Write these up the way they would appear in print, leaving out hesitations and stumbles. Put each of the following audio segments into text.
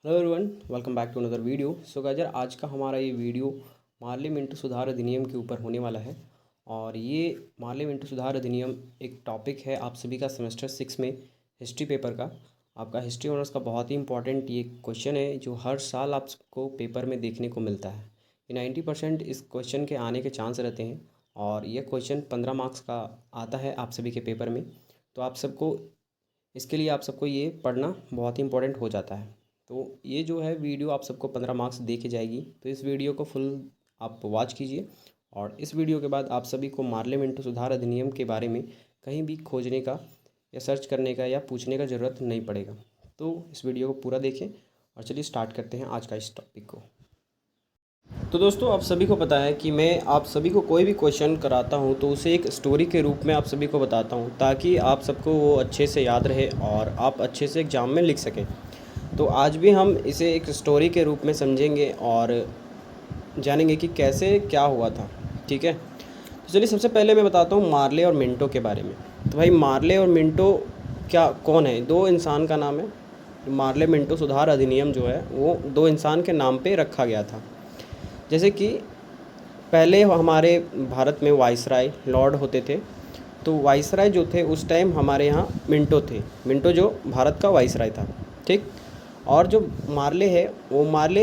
Hello everyone, welcome back to another video. So guys, आज का हमारा ये वीडियो मार्ले मिंटो सुधार अधिनियम के ऊपर होने वाला है। और ये मार्ले मिंटो सुधार अधिनियम एक टॉपिक है आप सभी का सेमेस्टर 6 में हिस्ट्री पेपर का। आपका हिस्ट्री ऑनर्स का बहुत ही इंपॉर्टेंट ये क्वेश्चन है जो हर साल आपको पेपर में देखने को मिलता है। 90% इस क्वेश्चन के आने के चांस रहते हैं और ये क्वेश्चन 15 मार्क्स का आता है आप सभी के पेपर में। तो आप सबको इसके लिए आप सबको ये पढ़ना बहुत ही इंपॉर्टेंट हो जाता है। तो ये जो है वीडियो आप सबको 15 मार्क्स दे के जाएगी, तो इस वीडियो को फुल आप वॉच कीजिए। और इस वीडियो के बाद आप सभी को मार्ले मिंटो सुधार अधिनियम के बारे में कहीं भी खोजने का या सर्च करने का या पूछने का ज़रूरत नहीं पड़ेगा। तो इस वीडियो को पूरा देखें और चलिए स्टार्ट करते हैं आज का इस टॉपिक को। तो दोस्तों, आप सभी को पता है कि मैं आप सभी को कोई भी क्वेश्चन कराता हूं तो उसे एक स्टोरी के रूप में आप सभी को बताता हूं, ताकि आप सबको वो अच्छे से याद रहे और आप अच्छे से एग्ज़ाम में लिख सकें। तो आज भी हम इसे एक स्टोरी के रूप में समझेंगे और जानेंगे कि कैसे क्या हुआ था। ठीक है, तो चलिए सबसे पहले मैं बताता हूँ मार्ले और मिंटो के बारे में। तो भाई, मार्ले और मिंटो कौन है? दो इंसान का नाम है। मार्ले मिंटो सुधार अधिनियम जो है वो दो इंसान के नाम पे रखा गया था। जैसे कि पहले हमारे भारत में वाइसराय लॉर्ड होते थे। तो वाइसराय जो थे उस टाइम हमारे यहाँ मिंटो थे। मिंटो जो भारत का वाइसराय था, ठीक। और जो मार्ले है वो मार्ले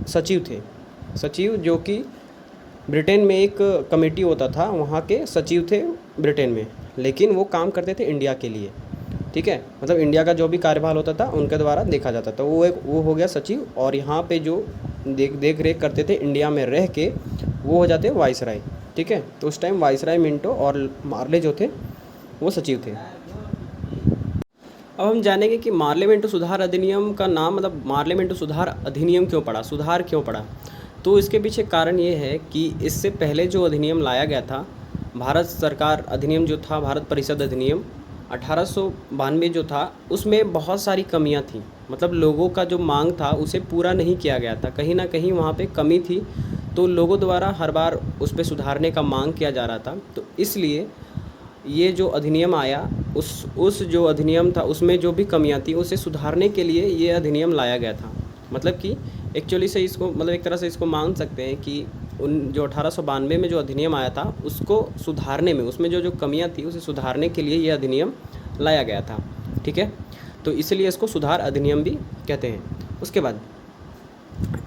सचिव थे। सचिव जो कि ब्रिटेन में एक कमेटी होता था, वहाँ के सचिव थे ब्रिटेन में, लेकिन वो काम करते थे इंडिया के लिए। ठीक है, मतलब इंडिया का जो भी कार्यभार होता था उनके द्वारा देखा जाता था। वो हो गया सचिव। और यहाँ पे जो देख रेख करते थे इंडिया में रह के, वो हो जाते वाइसराय। ठीक है, तो उस टाइम वाइसराय मिंटो और मार्ले जो थे वो सचिव थे। अब हम जानेंगे कि मार्ले मिंटो सुधार अधिनियम का नाम, मतलब मार्ले मिंटो सुधार अधिनियम क्यों पड़ा, सुधार क्यों पड़ा। तो इसके पीछे कारण ये है कि इससे पहले जो अधिनियम लाया गया था, भारत सरकार अधिनियम जो था, भारत परिषद अधिनियम 1892 जो था, उसमें बहुत सारी कमियां थी। मतलब लोगों का जो मांग था उसे पूरा नहीं किया गया था, कहीं ना कहीं वहाँ पे कमी थी। तो लोगों द्वारा हर बार उस पर सुधारने का मांग किया जा रहा था। तो इसलिए ये जो अधिनियम आया, उस जो अधिनियम था उसमें जो भी कमियां थी उसे सुधारने के लिए ये अधिनियम लाया गया था। मतलब कि एक्चुअली से इसको, मतलब एक तरह से इसको मान सकते हैं कि उन जो 1892 में जो अधिनियम आया था उसको सुधारने में, उसमें जो कमियां थी उसे सुधारने के लिए ये अधिनियम लाया गया था। ठीक है, तो इसलिए इसको सुधार अधिनियम भी कहते हैं। उसके बाद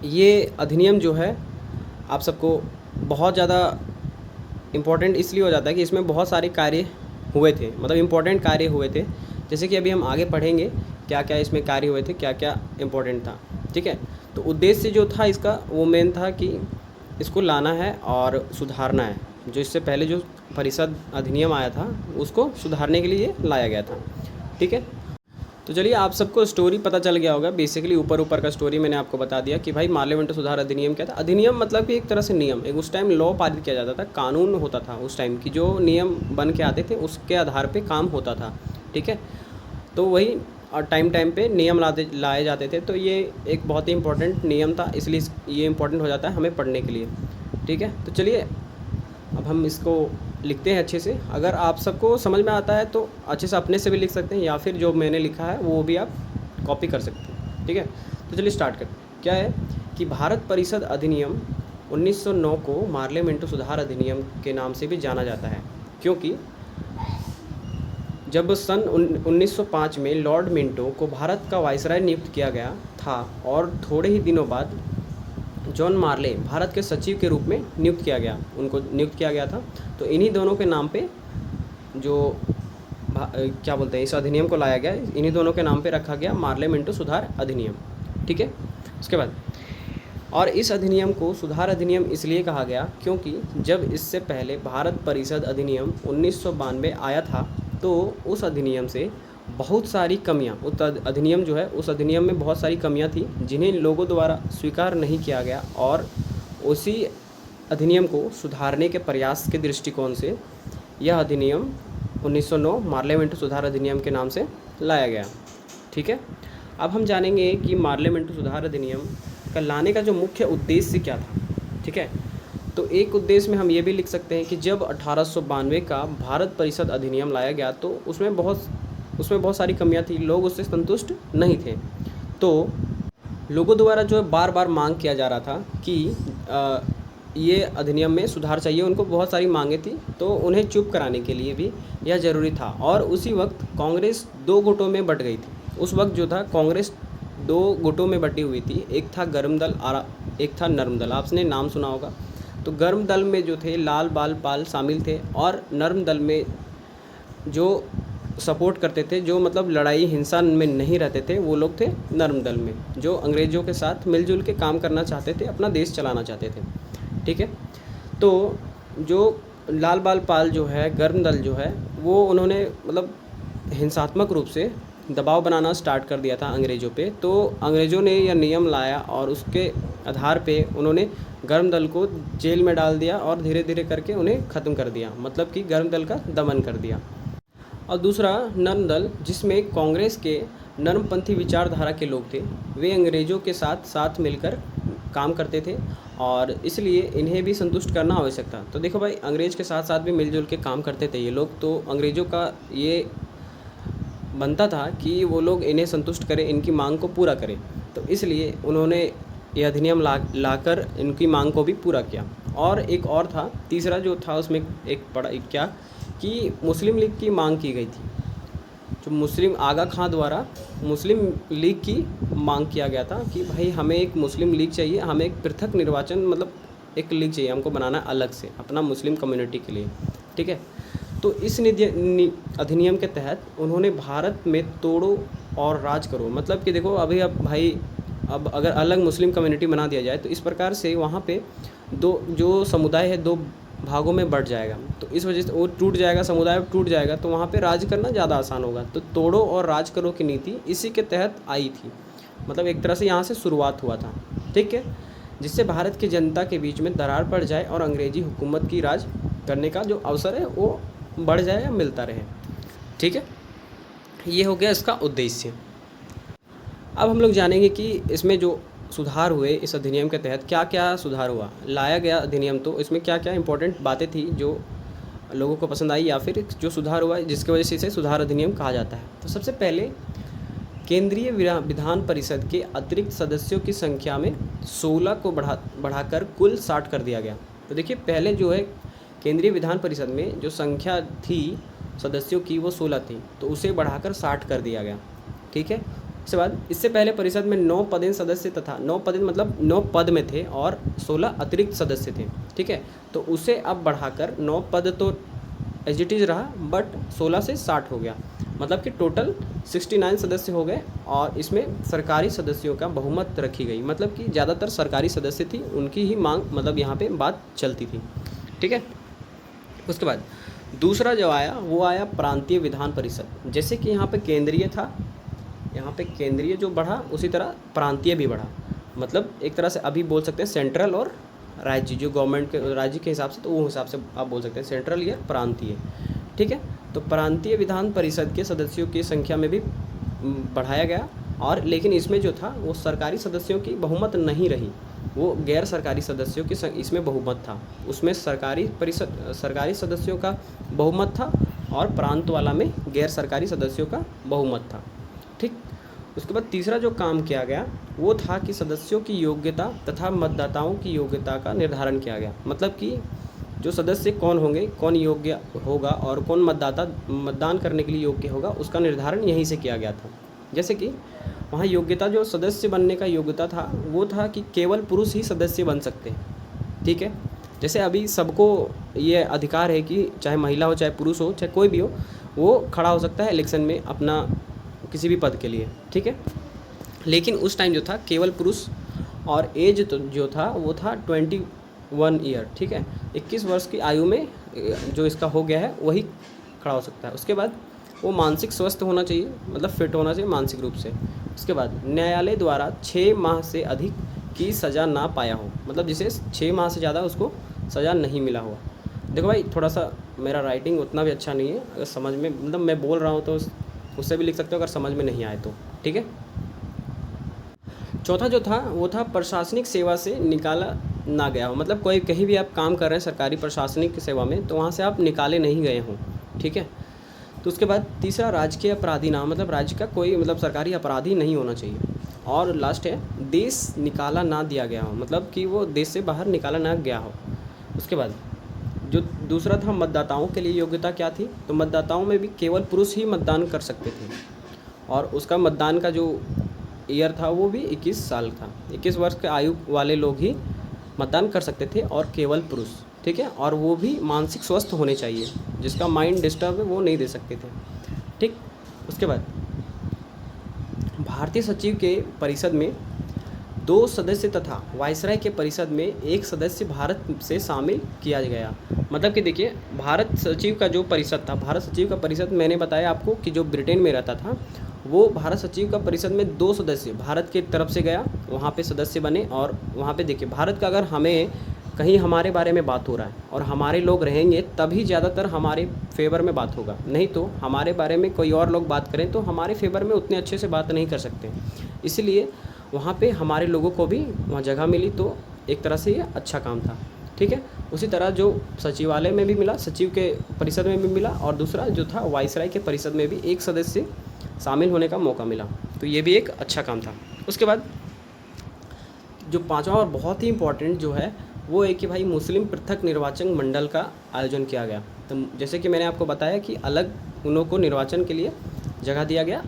ये अधिनियम जो है आप सबको बहुत ज़्यादा इम्पोर्टेंट इसलिए हो जाता है कि इसमें बहुत सारे कार्य हुए थे, मतलब इम्पोर्टेंट कार्य हुए थे। जैसे कि अभी हम आगे पढ़ेंगे क्या क्या इसमें कार्य हुए थे, क्या क्या इम्पोर्टेंट था। ठीक है, तो उद्देश्य जो था इसका वो मेन था कि इसको लाना है और सुधारना है। जो इससे पहले जो परिषद अधिनियम आया था उसको सुधारने के लिए लाया गया था। ठीक है, तो चलिए आप सबको स्टोरी पता चल गया होगा। बेसिकली ऊपर का स्टोरी मैंने आपको बता दिया कि भाई मार्ले मिंटो सुधार अधिनियम क्या था। अधिनियम मतलब कि एक तरह से नियम, एक उस टाइम लॉ पारित किया जाता था, कानून होता था उस टाइम की, जो नियम बन के आते थे उसके आधार पे काम होता था। ठीक है, तो वही टाइम पे नियम लाए जाते थे। तो ये एक बहुत ही इंपॉर्टेंट नियम था, इसलिए ये इंपॉर्टेंट हो जाता है हमें पढ़ने के लिए। ठीक है, तो चलिए अब हम इसको लिखते हैं अच्छे से। अगर आप सबको समझ में आता है तो अच्छे से अपने से भी लिख सकते हैं, या फिर जो मैंने लिखा है वो भी आप कॉपी कर सकते हैं। ठीक है, तो चलिए स्टार्ट करते हैं। क्या है कि भारत परिषद अधिनियम 1909 को मार्ले मिंटो सुधार अधिनियम के नाम से भी जाना जाता है, क्योंकि जब सन 1905 में लॉर्ड मिंटो को भारत का वाइसराय नियुक्त किया गया था और थोड़े ही दिनों बाद जॉन मार्ले भारत के सचिव के रूप में नियुक्त किया गया, उनको नियुक्त किया गया था। तो इन्हीं दोनों के नाम पे जो क्या बोलते हैं, इस अधिनियम को लाया गया, इन्हीं दोनों के नाम पे रखा गया मार्ले मिंटो सुधार अधिनियम। ठीक है, उसके बाद और इस अधिनियम को सुधार अधिनियम इसलिए कहा गया क्योंकि जब इससे पहले भारत परिषद अधिनियम 1992 आया था तो उस अधिनियम से बहुत सारी कमियां, उस अधिनियम जो है उस अधिनियम में बहुत सारी कमियां थी जिन्हें लोगों द्वारा स्वीकार नहीं किया गया, और उसी अधिनियम को सुधारने के प्रयास के दृष्टिकोण से यह अधिनियम 1909 मार्ले मिंटो सुधार अधिनियम के नाम से लाया गया। ठीक है, अब हम जानेंगे कि मार्ले मिंटो सुधार अधिनियम का लाने का जो मुख्य उद्देश्य क्या था। ठीक है, तो एक उद्देश्य में हम ये भी लिख सकते हैं कि जब 1892 का भारत परिषद अधिनियम लाया गया तो उसमें बहुत सारी कमियां थी, लोग उससे संतुष्ट नहीं थे। तो लोगों द्वारा जो है बार बार मांग किया जा रहा था कि ये अधिनियम में सुधार चाहिए। उनको बहुत सारी मांगें थी, तो उन्हें चुप कराने के लिए भी यह ज़रूरी था। और उसी वक्त कांग्रेस दो गुटों में बट गई थी। उस वक्त जो था कांग्रेस दो गुटों में बटी हुई थी, एक था गर्म दल और एक था नर्म दल। आपने नाम सुना होगा। तो गर्म दल में जो थे लाल बाल पाल शामिल थे, और नर्म दल में जो सपोर्ट करते थे, जो मतलब लड़ाई हिंसा में नहीं रहते थे, वो लोग थे नर्म दल में, जो अंग्रेज़ों के साथ मिलजुल के काम करना चाहते थे, अपना देश चलाना चाहते थे। ठीक है। तो जो लाल बाल पाल जो है, गर्म दल जो है, वो उन्होंने मतलब हिंसात्मक रूप से दबाव बनाना स्टार्ट कर दिया था अंग्रेज़ों पे। तो अंग्रेज़ों ने यह नियम लाया और उसके आधार पे उन्होंने गर्म दल को जेल में डाल दिया और धीरे धीरे करके उन्हें ख़त्म कर दिया, मतलब कि गर्म दल का दमन कर दिया। और दूसरा नर्म दल, जिसमें कांग्रेस के नर्मपंथी विचारधारा के लोग थे, वे अंग्रेज़ों के साथ साथ मिलकर काम करते थे और इसलिए इन्हें भी संतुष्ट करना आवश्यक था। तो देखो भाई, अंग्रेज़ के साथ साथ भी मिलजुल के काम करते थे ये लोग। तो अंग्रेज़ों का ये बनता था कि वो लोग इन्हें संतुष्ट करें, इनकी मांग को पूरा करें। तो इसलिए उन्होंने यह अधिनियम लाकर इनकी मांग को भी पूरा किया। और एक और था, तीसरा जो था उसमें एक बड़ा क्या कि मुस्लिम लीग की मांग की गई थी। जो मुस्लिम आगा खां द्वारा मुस्लिम लीग की मांग किया गया था कि भाई हमें एक मुस्लिम लीग चाहिए, हमें एक पृथक निर्वाचन मतलब एक लीग चाहिए हमको बनाना अलग से अपना मुस्लिम कम्युनिटी के लिए। ठीक है। तो इस अधिनियम के तहत उन्होंने भारत में तोड़ो और राज करो, मतलब कि देखो अभी अब भाई अब अगर अलग मुस्लिम कम्युनिटी बना दिया जाए तो इस प्रकार से वहाँ पे दो जो समुदाय है दो भागों में बढ़ जाएगा। तो इस वजह से वो टूट जाएगा, समुदाय टूट जाएगा, तो वहाँ पे राज करना ज़्यादा आसान होगा। तो तोड़ो और राज करो की नीति इसी के तहत आई थी, मतलब एक तरह से यहाँ से शुरुआत हुआ था। ठीक है। जिससे भारत की जनता के बीच में दरार पड़ जाए और अंग्रेज़ी हुकूमत की राज करने का जो अवसर है वो बढ़ जाए या मिलता रहे। ठीक है। ये हो गया इसका उद्देश्य। अब हम लोग जानेंगे कि इसमें जो सुधार हुए इस अधिनियम के तहत क्या क्या सुधार हुआ, लाया गया अधिनियम, तो इसमें क्या क्या इंपॉर्टेंट बातें थी जो लोगों को पसंद आई या फिर जो सुधार हुआ जिसकी वजह से इसे सुधार अधिनियम कहा जाता है। तो सबसे पहले केंद्रीय विधान परिषद के अतिरिक्त सदस्यों की संख्या में 16 को बढ़ाकर कुल 60 कर दिया गया। तो देखिए, पहले जो है केंद्रीय विधान परिषद में जो संख्या थी सदस्यों की वो 16 थी, तो उसे बढ़ाकर 60 कर दिया गया। ठीक है। उसके बाद इससे पहले परिषद में 9 पदेन सदस्य तथा 9 पदेन मतलब 9 पद में थे और 16 अतिरिक्त सदस्य थे। ठीक है। तो उसे अब बढ़ाकर 9 पद तो एज इट इज़ रहा, बट 16 से 60 हो गया, मतलब कि टोटल 69 सदस्य हो गए। और इसमें सरकारी सदस्यों का बहुमत रखी गई, मतलब कि ज़्यादातर सरकारी सदस्य थी, उनकी ही मांग मतलब यहाँ पे बात चलती थी। ठीक है। उसके बाद दूसरा जो आया वो आया प्रांतीय विधान परिषद। जैसे कि यहाँ पे केंद्रीय था, यहाँ पे केंद्रीय जो बढ़ा उसी तरह प्रांतीय भी बढ़ा, मतलब एक तरह से अभी बोल सकते हैं सेंट्रल और राज्य, जो गवर्नमेंट के राज्य के हिसाब से, तो वो हिसाब से आप बोल सकते हैं सेंट्रल या प्रांतीय। ठीक है। तो प्रांतीय विधान परिषद के सदस्यों की संख्या में भी बढ़ाया गया। और लेकिन इसमें जो था वो सरकारी सदस्यों की बहुमत नहीं रही, वो गैर सरकारी सदस्यों की इसमें बहुमत था। उसमें सरकारी सदस्यों का बहुमत था और प्रांत वाला में गैर सरकारी सदस्यों का बहुमत था। ठीक। उसके बाद तीसरा जो काम किया गया वो था कि सदस्यों की योग्यता तथा मतदाताओं की योग्यता का निर्धारण किया गया, मतलब कि जो सदस्य कौन होंगे, कौन योग्य होगा और कौन मतदान करने के लिए योग्य होगा, उसका निर्धारण यहीं से किया गया था। जैसे कि वहाँ योग्यता, जो सदस्य बनने का योग्यता था वो था कि केवल पुरुष ही सदस्य बन सकते हैं। ठीक है। जैसे अभी सबको ये अधिकार है कि चाहे महिला हो, चाहे पुरुष हो, चाहे कोई भी हो, वो खड़ा हो सकता है इलेक्शन में अपना किसी भी पद के लिए। ठीक है। लेकिन उस टाइम जो था केवल पुरुष, और एज तो जो था वो था 21 ईयर। ठीक है। 21 वर्ष की आयु में जो इसका हो गया है वही खड़ा हो सकता है। उसके बाद वो मानसिक स्वस्थ होना चाहिए, मतलब फिट होना चाहिए मानसिक रूप से। उसके बाद न्यायालय द्वारा 6 माह से अधिक की सज़ा ना पाया हो, मतलब जिसे 6 माह से ज़्यादा उसको सज़ा नहीं मिला हुआ। देखो भाई, थोड़ा सा मेरा राइटिंग उतना भी अच्छा नहीं है, अगर समझ में मतलब मैं बोल रहा हूँ तो उससे भी लिख सकते हो अगर समझ में नहीं आए तो। ठीक है। चौथा जो था वो था प्रशासनिक सेवा से निकाला ना गया हो, मतलब कोई कहीं भी आप काम कर रहे हैं सरकारी प्रशासनिक सेवा में तो वहाँ से आप निकाले नहीं गए हों। ठीक है। तो उसके बाद तीसरा राजकीय अपराधी नाम, मतलब राज्य का कोई मतलब सरकारी अपराधी नहीं होना चाहिए। और लास्ट है देश निकाला ना दिया गया हो, मतलब कि वो देश से बाहर निकाला ना गया हो। उसके बाद जो दूसरा था मतदाताओं के लिए योग्यता क्या थी, तो मतदाताओं में भी केवल पुरुष ही मतदान कर सकते थे और उसका मतदान का जो ईयर था वो भी 21 साल था। 21 वर्ष के आयु वाले लोग ही मतदान कर सकते थे और केवल पुरुष, ठीक है। और वो भी मानसिक स्वस्थ होने चाहिए, जिसका माइंड डिस्टर्ब है वो नहीं दे सकते थे, ठीक। उसके बाद भारतीय सचिव के परिषद में 2 सदस्य तथा वायसराय के परिषद में 1 सदस्य भारत से शामिल किया गया। मतलब कि देखिए, भारत सचिव का जो परिषद था, भारत सचिव का परिषद मैंने बताया आपको कि जो ब्रिटेन में रहता था, वो भारत सचिव का परिषद में 2 सदस्य भारत की तरफ से गया, वहाँ पे सदस्य बने। और वहाँ पे देखिए, भारत का अगर हमें कहीं हमारे बारे में बात हो रहा है और हमारे लोग रहेंगे तभी ज़्यादातर हमारे फेवर में बात होगा, नहीं तो हमारे बारे में कोई और लोग बात करें तो हमारे फेवर में उतने अच्छे से बात नहीं कर सकते। इसलिए वहाँ पे हमारे लोगों को भी वहाँ जगह मिली, तो एक तरह से ये अच्छा काम था, ठीक है। उसी तरह जो सचिवालय में भी मिला, सचिव के परिषद में भी मिला, और दूसरा जो था वायसराय के परिषद में भी 1 सदस्य शामिल होने का मौका मिला, तो ये भी एक अच्छा काम था। उसके बाद जो 5वां और बहुत ही इम्पोर्टेंट जो है वो है कि भाई मुस्लिम पृथक निर्वाचन मंडल का आयोजन किया गया। तो जैसे कि मैंने आपको बताया कि अलग उन को निर्वाचन के लिए जगह दिया गया,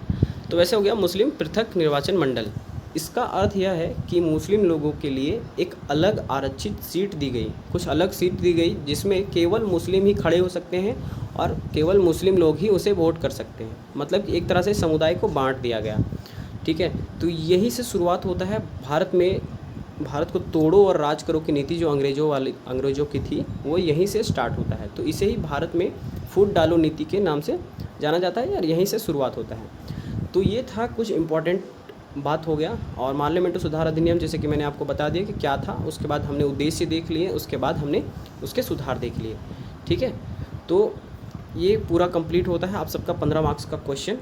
तो वैसे हो गया मुस्लिम पृथक निर्वाचन मंडल। इसका अर्थ यह है कि मुस्लिम लोगों के लिए एक अलग आरक्षित सीट दी गई, कुछ अलग सीट दी गई जिसमें केवल मुस्लिम ही खड़े हो सकते हैं और केवल मुस्लिम लोग ही उसे वोट कर सकते हैं। मतलब कि एक तरह से समुदाय को बांट दिया गया, ठीक है। तो यही से शुरुआत होता है भारत में, भारत को तोड़ो और राज करो की नीति जो अंग्रेज़ों की थी, वो यहीं से स्टार्ट होता है। तो इसे ही भारत में फूट डालो नीति के नाम से जाना जाता है और यहीं से शुरुआत होता है। तो ये था कुछ इम्पॉर्टेंट बात हो गया। और पार्लियामेंट सुधार अधिनियम जैसे कि मैंने आपको बता दिया कि क्या था, उसके बाद हमने उद्देश्य देख लिए, उसके बाद हमने उसके सुधार देख लिए, ठीक है। तो ये पूरा कंप्लीट होता है आप सबका 15 मार्क्स का क्वेश्चन।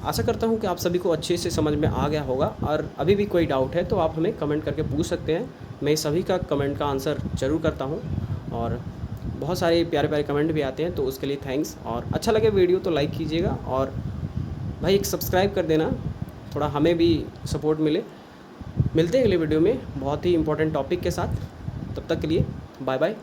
आशा करता हूँ कि आप सभी को अच्छे से समझ में आ गया होगा, और अभी भी कोई डाउट है तो आप हमें कमेंट करके पूछ सकते हैं। मैं सभी का कमेंट का आंसर ज़रूर करता हूँ, और बहुत सारे प्यारे प्यारे कमेंट भी आते हैं, तो उसके लिए थैंक्स। और अच्छा लगे वीडियो तो लाइक कीजिएगा, और भाई एक सब्सक्राइब कर देना, थोड़ा हमें भी सपोर्ट मिले। मिलते हैं अगले वीडियो में बहुत ही इंपॉर्टेंट टॉपिक के साथ, तब तक के लिए बाय बाय।